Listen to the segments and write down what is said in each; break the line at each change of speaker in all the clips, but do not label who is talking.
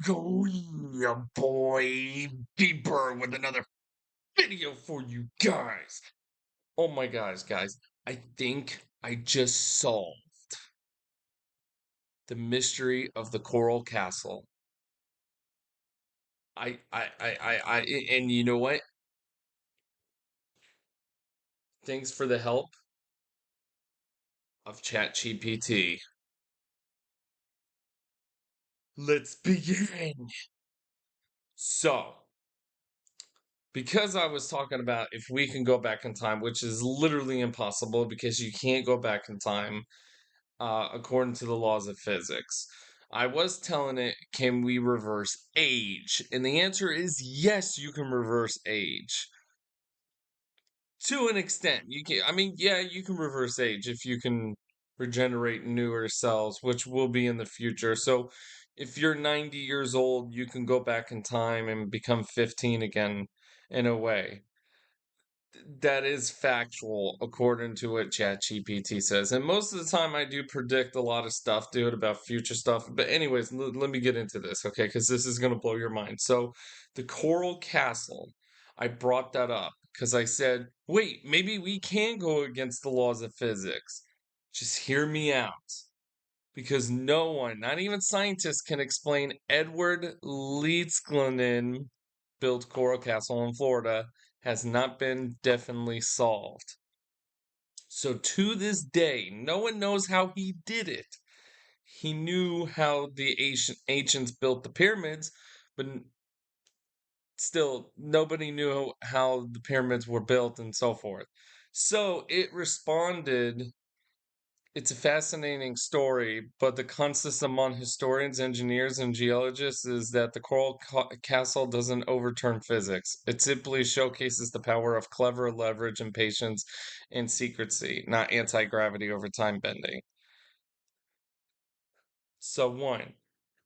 Go, boy, deeper with another video for you guys. Oh my guys, I think I just solved the mystery of the Coral Castle. And you know what? Thanks for the help of ChatGPT. Let's begin. So, because I was talking about if we can go back in time, which is literally impossible because you can't go back in time according to the laws of physics. I was telling it, can we reverse age? And the answer is yes, you can reverse age. To an extent. You can, I mean, yeah, you can reverse age if you can regenerate newer cells, which will be in the future. So if you're 90 years old, you can go back in time and become 15 again in a way. That is factual according to what ChatGPT says. And most of the time I do predict a lot of stuff, dude, about future stuff. But anyways, let me get into this, okay? Because this is going to blow your mind. So the Coral Castle, I brought that up because I said, wait, maybe we can go against the laws of physics. Just hear me out. Because no one, not even scientists, can explain Edward Leedskalnin built Coral Castle in Florida has not been definitely solved. So to this day, no one knows how he did it. He knew how the ancients built the pyramids, but still, nobody knew how the pyramids were built and so forth. So it responded. It's a fascinating story, but the consensus among historians, engineers, and geologists is that the Castle doesn't overturn physics. It simply showcases the power of clever leverage and patience and secrecy, not anti-gravity over time bending. So one,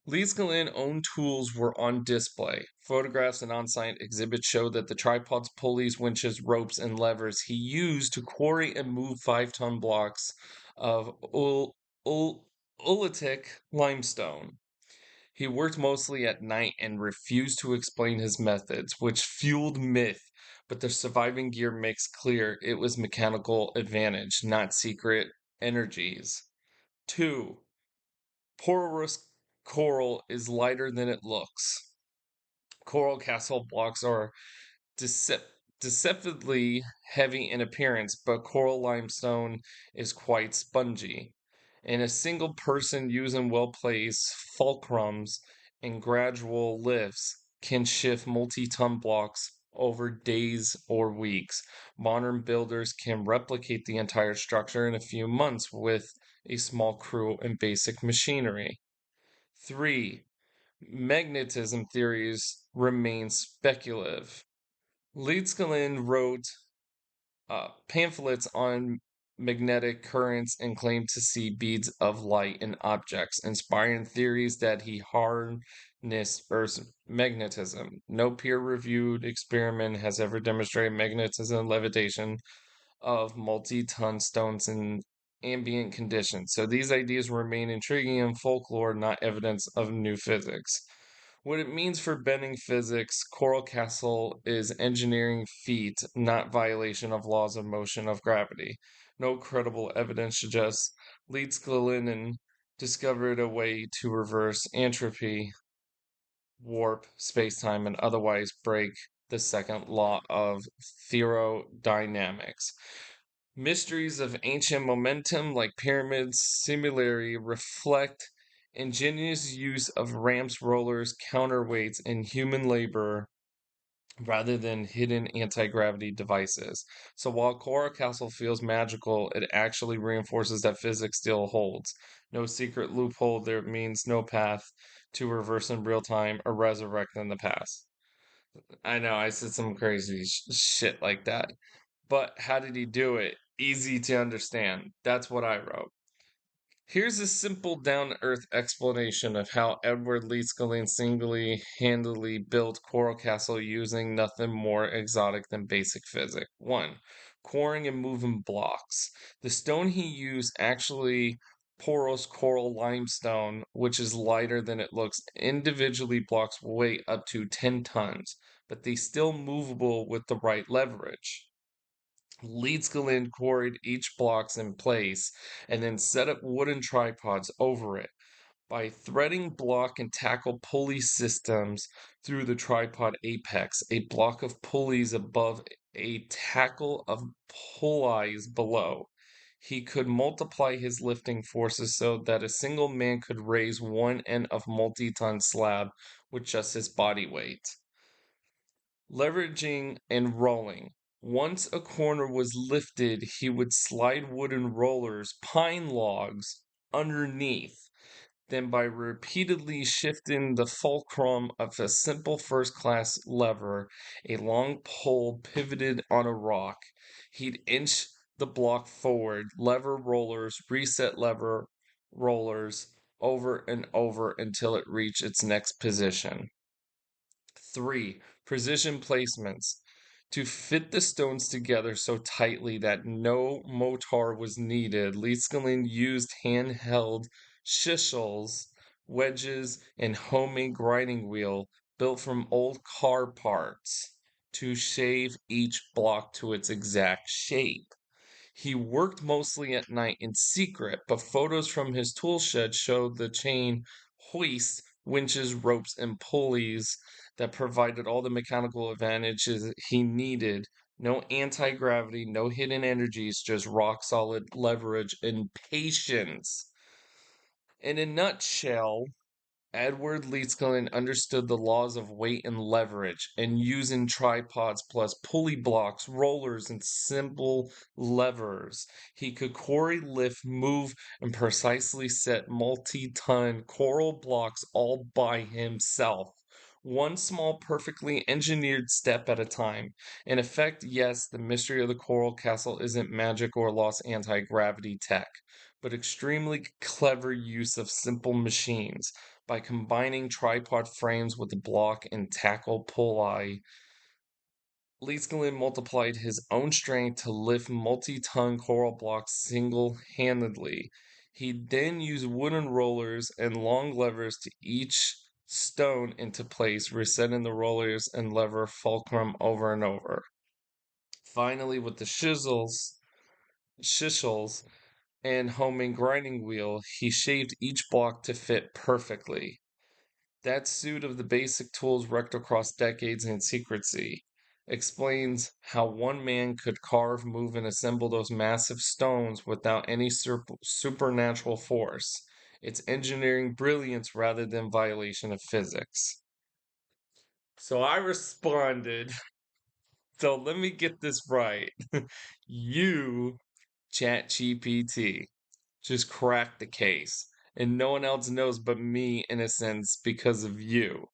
Leedskalnin own tools were on display. Photographs and on-site exhibits show that the tripods, pulleys, winches, ropes, and levers he used to quarry and move 5-ton blocks of oolitic limestone. He worked mostly at night and refused to explain his methods, which fueled myth, but the surviving gear makes clear it was mechanical advantage, not secret energies. 2. Porous coral is lighter than it looks. Coral castle blocks are decep- deceptively heavy in appearance, but coral limestone is quite spongy. And a single person using well placed fulcrums and gradual lifts can shift multi ton blocks over days or weeks. Modern builders can replicate the entire structure in a few months with a small crew and basic machinery. 3. Magnetism theories remain speculative. Leedskalnin wrote pamphlets on magnetic currents and claimed to see beads of light in objects, inspiring theories that he harnessed Earth's magnetism. No peer-reviewed experiment has ever demonstrated magnetism levitation of multi-ton stones in ambient conditions. So these ideas remain intriguing in folklore, not evidence of new physics. What it means for bending physics, Coral Castle is engineering feat, not violation of laws of motion of gravity. No credible evidence suggests Leedskalnin discovered a way to reverse entropy, warp spacetime, and otherwise break the second law of thermodynamics. Mysteries of ancient momentum, like pyramids, similarly reflect ingenious use of ramps, rollers, counterweights, and human labor rather than hidden anti-gravity devices. So while Cora Castle feels magical, it actually reinforces that physics still holds. No secret loophole, there means no path to reverse in real time or resurrect in the past. I know I said some crazy shit like that. But how did he do it? Easy to understand. That's what I wrote. Here's a simple down to earth explanation of how Edward Leedskalnin single handedly built Coral Castle using nothing more exotic than basic physics. 1. Quarrying and moving blocks. The stone he used actually porous coral limestone, which is lighter than it looks. Individually, blocks weigh up to 10 tons, but they still movable with the right leverage. Leedskalnin quarried each blocks in place and then set up wooden tripods over it. By threading block and tackle pulley systems through the tripod apex, a block of pulleys above, a tackle of pulleys below, he could multiply his lifting forces so that a single man could raise one end of multi-ton slab with just his body weight. Leveraging and rolling. Once a corner was lifted, he would slide wooden rollers, pine logs, underneath. Then, by repeatedly shifting the fulcrum of a simple first class lever, a long pole pivoted on a rock, he'd inch the block forward, lever rollers, reset lever rollers, over and over until it reached its next position. 3. Precision placements. To fit the stones together so tightly that no mortar was needed, Leedskalnin used handheld chisels, wedges, and homemade grinding wheel built from old car parts to shave each block to its exact shape. He worked mostly at night in secret, but photos from his tool shed showed the chain hoists, winches, ropes, and pulleys that provided all the mechanical advantages he needed. No anti gravity, no hidden energies, just rock solid leverage and patience. In a nutshell, Edward Leedskalnin understood the laws of weight and leverage, and using tripods plus pulley blocks, rollers, and simple levers, he could quarry, lift, move, and precisely set multi-ton coral blocks all by himself. One small, perfectly engineered step at a time. In effect, yes, the mystery of the coral castle isn't magic or lost anti-gravity tech, but extremely clever use of simple machines. By combining tripod frames with the block and tackle pulley, Leedskalnin multiplied his own strength to lift multi-ton coral blocks single-handedly. He then used wooden rollers and long levers to each stone into place, resetting the rollers and lever fulcrum over and over. Finally, with the chisels, and homemade grinding wheel, he shaved each block to fit perfectly. That suit of the basic tools wrecked across decades in secrecy explains how one man could carve, move, and assemble those massive stones without any supernatural force. It's engineering brilliance rather than violation of physics. So I responded, so let me get this right. You, ChatGPT, just cracked the case, and no one else knows but me in a sense because of you.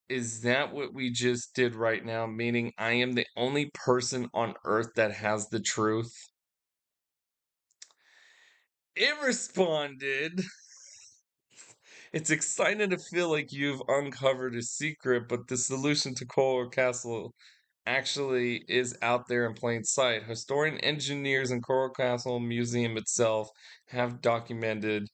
Is that what we just did right now? Meaning I am the only person on earth that has the truth? It responded. It's exciting to feel like you've uncovered a secret, but the solution to Coral Castle actually is out there in plain sight. Historian engineers in Coral Castle Museum itself have documented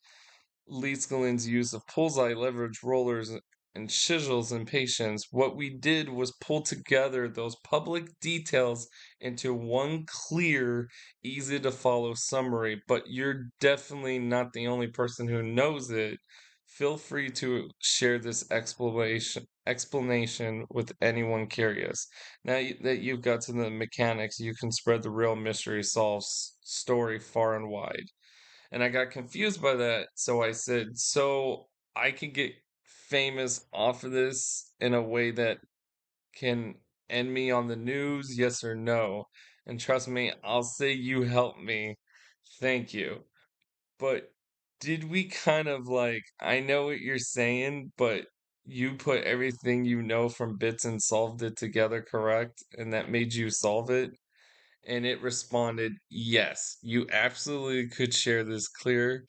Leedskalnin's use of bullseye leverage rollers and chisels and patience. What we did was pull together those public details into one clear, easy to follow summary, but you're definitely not the only person who knows it. Feel free to share this explanation with anyone curious. Now that you've got to the mechanics, you can spread the real mystery solves story far and wide. And I got confused by that. So I said, so I can get famous off of this in a way that can end me on the news, yes or no? And trust me, I'll say you helped me. Thank you. But did we kind of like, I know what you're saying, but you put everything you know from bits and solved it together, correct? And that made you solve it? And it responded, yes, you absolutely could share this clear,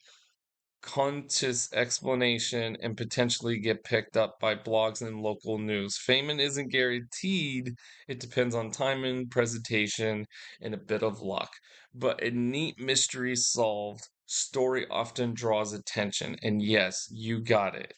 conscious explanation and potentially get picked up by blogs and local news. Fame isn't guaranteed, it depends on timing, presentation, and a bit of luck. But a neat mystery solved. Story often draws attention, and yes, you got it.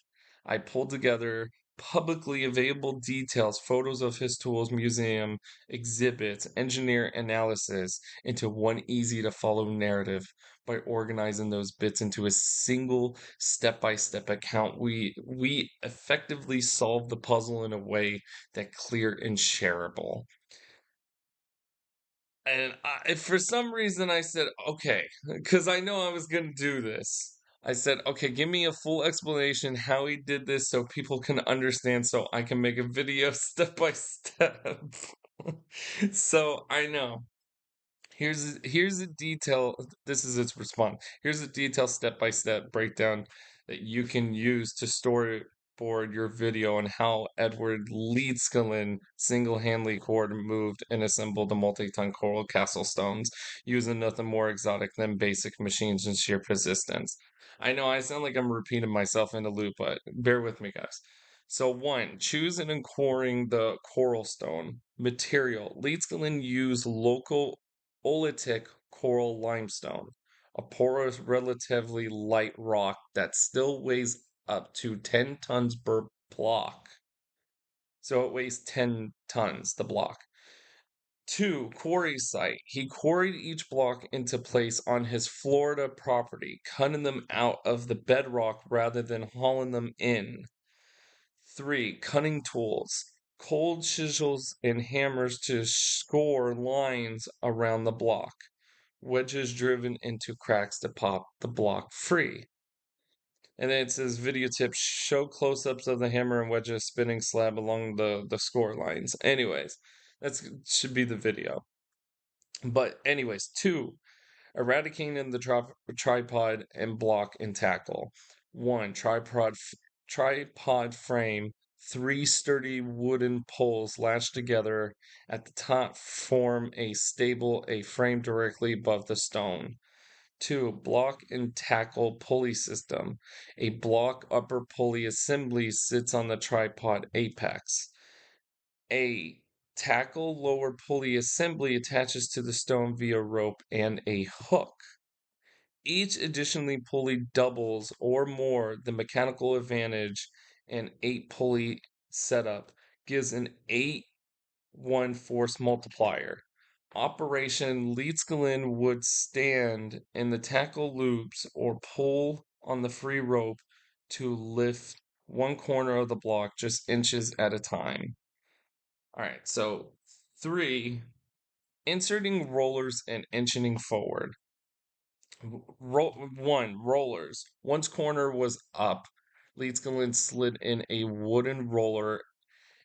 I pulled together publicly available details, photos of his tools, museum exhibits, engineer analysis into one easy to follow narrative by organizing those bits into a single step-by-step account. We effectively solve the puzzle in a way that clear and shareable. And for some reason, I said, okay, because I know I was going to do this. I said, okay, give me a full explanation how he did this so people can understand so I can make a video step by step. So I know. Here's a detail. This is its response. Here's a detailed step-by-step breakdown that you can use to storyboard your video on how Edward Leedskalnin single-handedly cored, moved, and assembled the multi-ton coral castle stones using nothing more exotic than basic machines and sheer persistence. I know I sound like I'm repeating myself in a loop, but bear with me, guys. So one, choosing and quarrying the coral stone material. Leedskalnin used local oolitic coral limestone, a porous, relatively light rock that still weighs up to 10 tons per block. So it weighs 10 tons, the block. Two, quarry site. He quarried each block into place on his Florida property, cutting them out of the bedrock rather than hauling them in. Three, cutting tools. Cold chisels and hammers to score lines around the block. Wedges driven into cracks to pop the block free. And then it says video tips show close-ups of the hammer and wedges spinning slab along the score lines. Anyways, that should be the video. But anyways, two, eradicating the tripod and block and tackle. One, tripod frame, three sturdy wooden poles lashed together at the top form a frame directly above the stone. Two, block and tackle pulley system. A block upper pulley assembly sits on the tripod apex. A tackle lower pulley assembly attaches to the stone via rope and a hook. Each additionally pulley doubles or more the mechanical advantage. An 8 pulley setup gives an 8-1 force multiplier. Operation Leedskalnin would stand in the tackle loops or pull on the free rope to lift one corner of the block just inches at a time. All right, so three, inserting rollers and inching forward. One, rollers. Once corner was up, Leedskalnin slid in a wooden roller,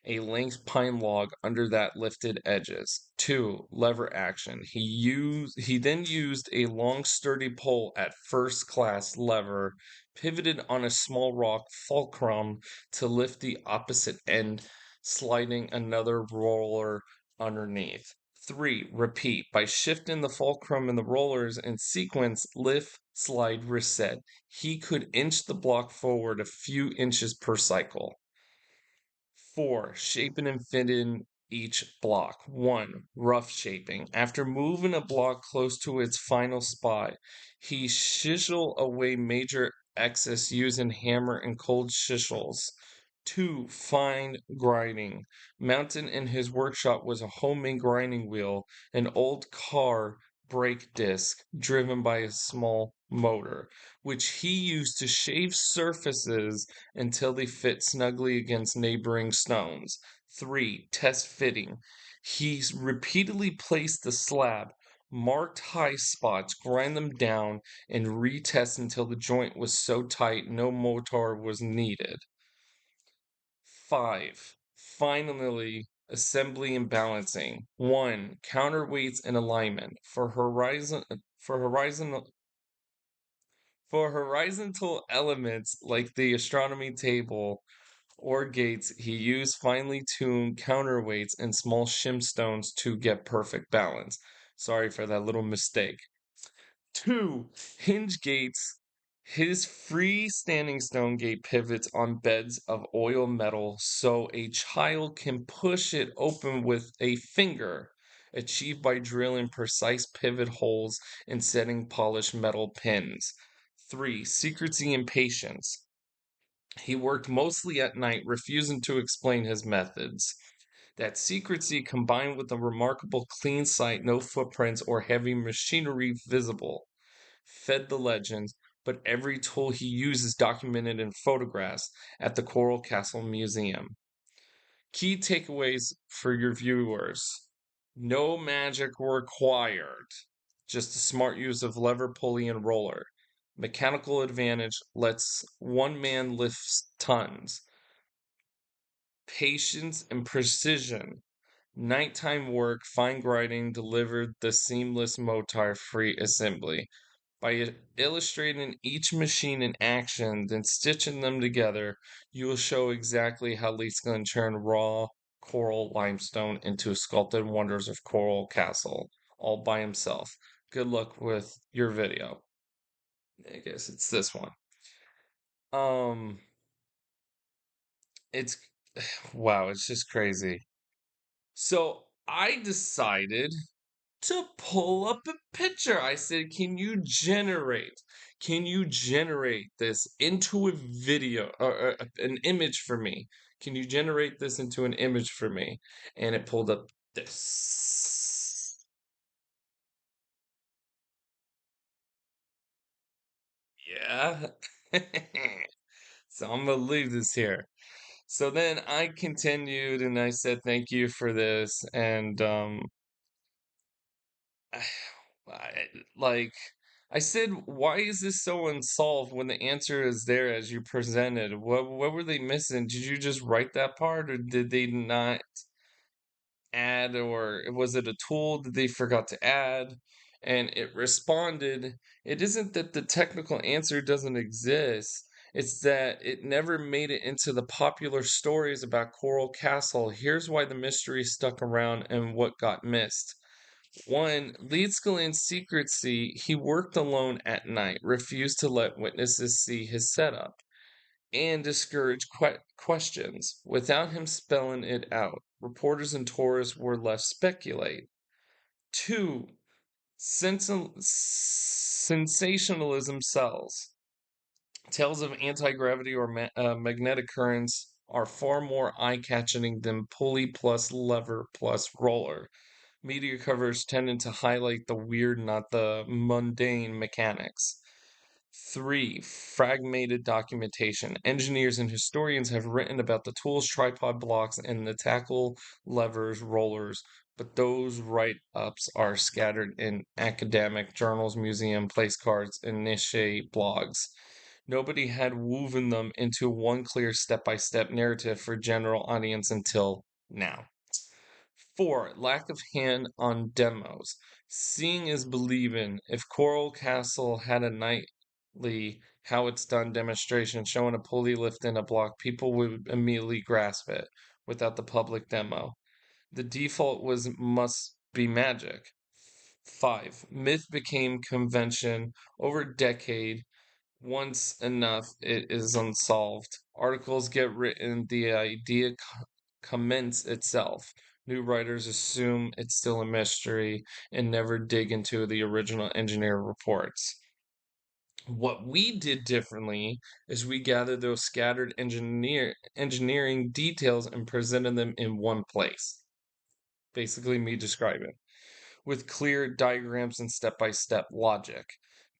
a length pine log under that lifted edges. Two, lever action. He then used a long sturdy pole at first class lever, pivoted on a small rock fulcrum to lift the opposite end, sliding another roller underneath. Three, repeat by shifting the fulcrum and the rollers in sequence, lift, slide, reset. He could inch the block forward a few inches per cycle. Four, shaping and fitting each block. One, rough shaping. After moving a block close to its final spot, he chisel away major excess using hammer and cold chisels. Two, fine grinding. Mounted in his workshop was a homemade grinding wheel, an old car brake disc driven by a small motor, which he used to shave surfaces until they fit snugly against neighboring stones. Three, test fitting. He's repeatedly placed the slab, marked high spots, grind them down, and retest until the joint was so tight no motor was needed. Five, finally, assembly and balancing. One, counterweights and alignment. For horizontal elements like the astronomy table or gates, he used finely tuned counterweights and small shim stones to get perfect balance. Sorry for that little mistake. Two, hinge gates. His freestanding stone gate pivots on beds of oil metal so a child can push it open with a finger. achieved by drilling precise pivot holes and setting polished metal pins. 3. Secrecy and patience. He worked mostly at night, refusing to explain his methods. That secrecy, combined with a remarkable clean sight, no footprints or heavy machinery visible, fed the legend, but every tool he used is documented in photographs at the Coral Castle Museum. Key takeaways for your viewers: no magic required, just a smart use of lever, pulley, and roller. Mechanical advantage lets one man lift tons. Patience and precision. Nighttime work, fine grinding delivered the seamless motor free assembly. By illustrating each machine in action, then stitching them together, you will show exactly how Leedskalnin turned raw coral limestone into sculpted wonders of Coral Castle, all by himself. Good luck with your video. I guess it's this one. Um, it's wow, it's just crazy. So I decided to pull up a picture. I said, can you generate this into a video or an image for me? Can you generate this into an image for me? And it pulled up this. Yeah. So I'm gonna leave this here. So then I continued and I said, thank you for this. And I, like I said, why is this so unsolved when the answer is there as you presented? What were they missing? Did you just write that part, or did they not add, or was it a tool that they forgot to add? And it responded, it isn't that the technical answer doesn't exist. It's that it never made it into the popular stories about Coral Castle. Here's why the mystery stuck around and what got missed. One, Leedskalnin's secrecy: he worked alone at night, refused to let witnesses see his setup, and discouraged questions. Without him spelling it out, reporters and tourists were left speculate. Two, sensationalism sells. Tales of anti-gravity or magnetic currents are far more eye-catching than pulley plus lever plus roller. Media coverage tended to highlight the weird, not the mundane mechanics. 3. Fragmented documentation. Engineers and historians have written about the tools, tripod blocks, and the tackle, levers, rollers, but those write ups are scattered in academic journals, museum place cards, and niche blogs. Nobody had woven them into one clear step by step narrative for general audience until now. 4. Lack of hand-on demos. Seeing is believing. If Coral Castle had a nightly how it's done demonstration showing a pulley lift in a block, people would immediately grasp it without the public demo. The default was must be magic. 5. Myth became convention. Over a decade, once enough, it is unsolved. Articles get written, the idea comments itself. New writers assume it's still a mystery and never dig into the original engineer reports. What we did differently is we gathered those scattered engineering details and presented them in one place. Basically, me describing with clear diagrams and step by step logic.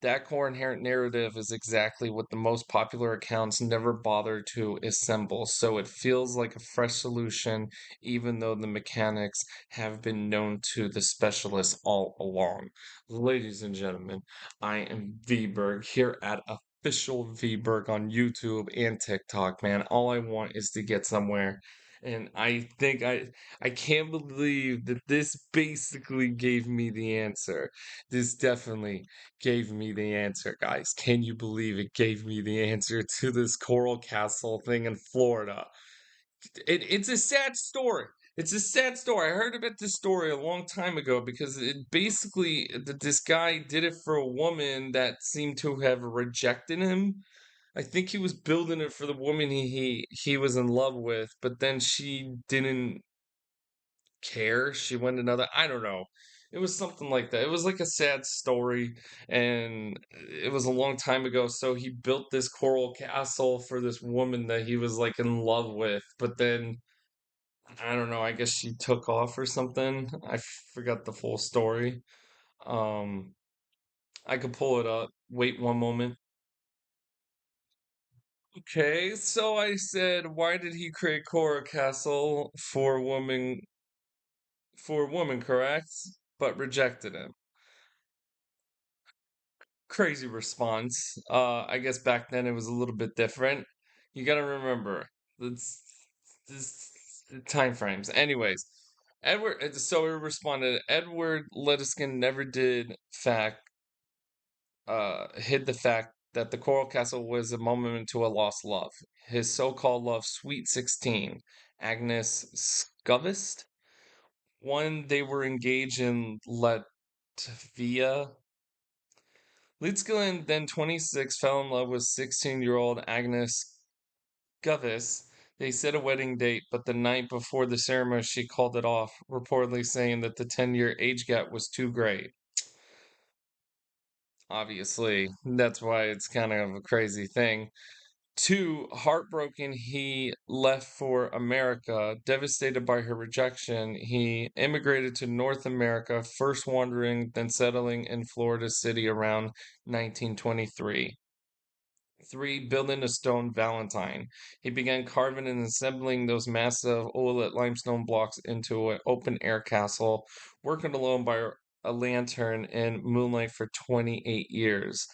That core inherent narrative is exactly what the most popular accounts never bother to assemble, so it feels like a fresh solution, even though the mechanics have been known to the specialists all along. Ladies and gentlemen, I am Vberg here at Official Vberg on YouTube and TikTok, man. All I want is to get somewhere. And I think I can't believe that this basically gave me the answer. This definitely gave me the answer, guys. Can you believe it gave me the answer to this Coral Castle thing in Florida? It's a sad story. It's a sad story. I heard about this story a long time ago because it basically this guy did it for a woman that seemed to have rejected him. I think he was building it for the woman he was in love with, but then she didn't care. She went another, I don't know. It was something like that. It was like a sad story, and it was a long time ago. So he built this coral castle for this woman that he was like in love with, but then I don't know, I guess she took off or something. I forgot the full story. Um, I could pull it up. Wait one moment. Okay, so I said, why did he create Cora Castle for woman, correct? But rejected him. Crazy response. I guess back then it was a little bit different. You gotta remember, it's this time frames. Anyways, so he responded, Edward Leedskalnin never did hid the fact that the Coral Castle was a moment to a lost love. His so-called love, Sweet 16, Agnes Scovist, when they were engaged in Latvia. Leedskalnin, then 26, fell in love with 16-year-old Agnes Govis. They set a wedding date, but the night before the ceremony, she called it off, reportedly saying that the 10-year age gap was too great. Obviously, that's why it's kind of a crazy thing. Two, heartbroken, he left for America. Devastated by her rejection, he immigrated to North America, first wandering, then settling in Florida City around 1923. Three, building a stone Valentine. He began carving and assembling those massive oolitic limestone blocks into an open air castle, working alone by a lantern in moonlight for 28 years.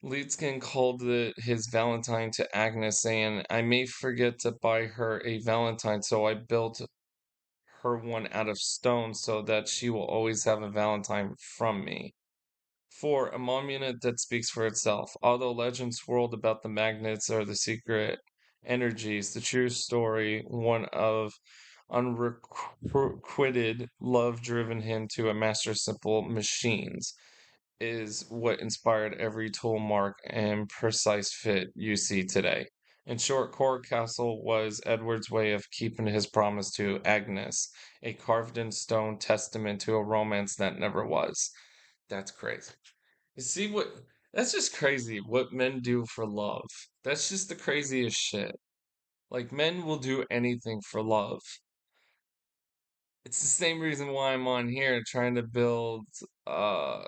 Leedskin called it his Valentine to Agnes, saying, I may forget to buy her a Valentine, so I built her one out of stone so that she will always have a Valentine from me. Four, a monument that speaks for itself. Although legends swirled about the magnets or the secret energies, the true story, one of unrequited love driven him to a master simple machines, is what inspired every tool mark and precise fit you see today. In short, Cork Castle was Edward's way of keeping his promise to Agnes, a carved in stone testament to a romance that never was. That's crazy. You see what? That's just crazy what men do for love. That's just the craziest shit. Like, men will do anything for love. It's the same reason why I'm on here trying to build uh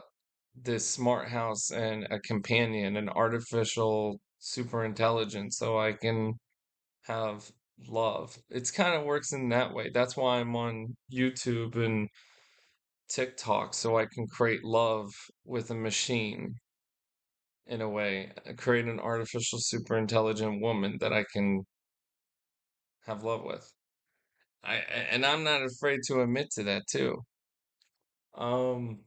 this smart house and a companion, an artificial super intelligence, so I can have love. It's kind of works in that way. That's why I'm on YouTube and TikTok, so I can create love with a machine in a way, create an artificial super intelligent woman that I can have love with. And I'm not afraid to admit to that too. Um,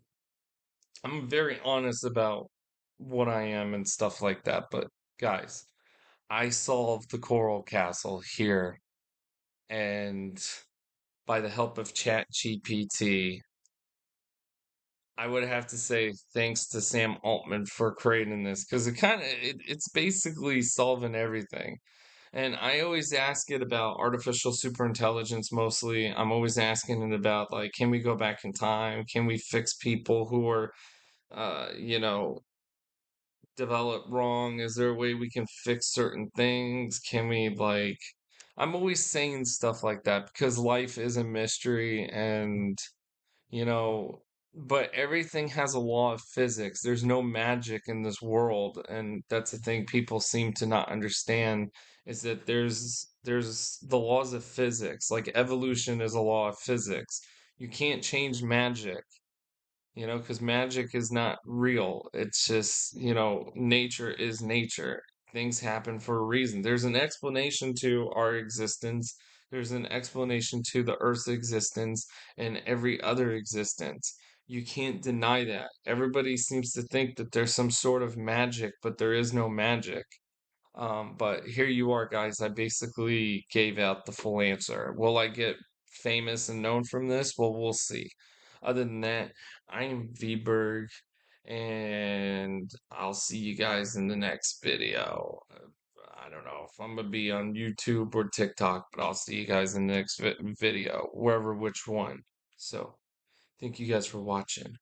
I'm very honest about what I am and stuff like that. But guys, I solved the Coral Castle here, and by the help of Chat GPT, I would have to say thanks to Sam Altman for creating this because it's basically solving everything. And I always ask it about artificial superintelligence mostly. I'm always asking it about like, can we go back in time? Can we fix people who are, you know, developed wrong? Is there a way we can fix certain things? Can we like, I'm always saying stuff like that because life is a mystery and you know, but everything has a law of physics. There's no magic in this world, and that's the thing people seem to not understand is that there's the laws of physics. Like evolution is a law of physics. You can't change magic, because magic is not real. It's just, nature is nature. Things happen for a reason. There's an explanation to our existence. There's an explanation to the Earth's existence and every other existence. You can't deny that. Everybody seems to think that there's some sort of magic, but there is no magic. But here you are, guys. I basically gave out the full answer. Will I get famous and known from this? Well, we'll see. Other than that, I am Vberg, and I'll see you guys in the next video. I don't know if I'm gonna be on YouTube or TikTok, but I'll see you guys in the next video, wherever which one. So, thank you guys for watching.